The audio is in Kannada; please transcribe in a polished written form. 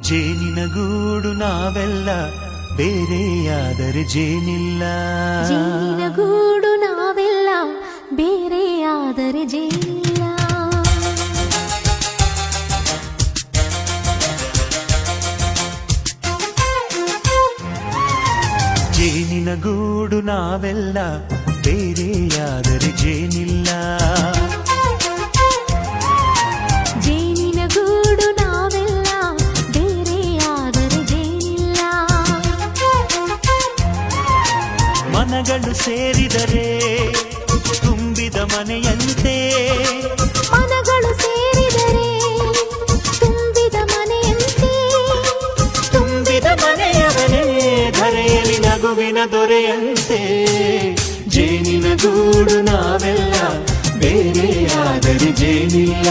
ಜೇನಿನ ಗೂಡು ನಾವೆಲ್ಲ ಬೇರೆಯಾದರೆ ಜೇನಿಲ್ಲ. ಜೇನಿನ ಗೂಡು ನಾವೆಲ್ಲ ಬೇರೆಯಾದರೆ ಜೇನಿಲ್ಲ. ಜೇನಿನ ಗೂಡು ನಾವೆಲ್ಲ ಬೇರೆಯಾದರೆ ಜೇನಿಲ್ಲ. ಜೇನಿನ ಗೂಡು ನಾವೆಲ್ಲ ಬೇರೆಯಾದರೆ ಜೇನಿಲ್ಲ. ಮನಗಳು ಸೇರಿದರೆ ತುಂಬಿದ ಮನೆಯಂತೆ. ಮನಗಳು ಸೇರಿದರೆ ತುಂಬಿದ ಮನೆಯಂತೆ. ತುಂಬಿದ ಮನೆಯವನೇ ಧರೆಯಲ್ಲಿ ನಗುವಿನ ದೊರೆಯಂತೆ. ಜೇನಿನ ಗೂಡು ನಾವೆಲ್ಲ ಬೇರೆಯಾದರೆ ಜೇನಿಲ್ಲ.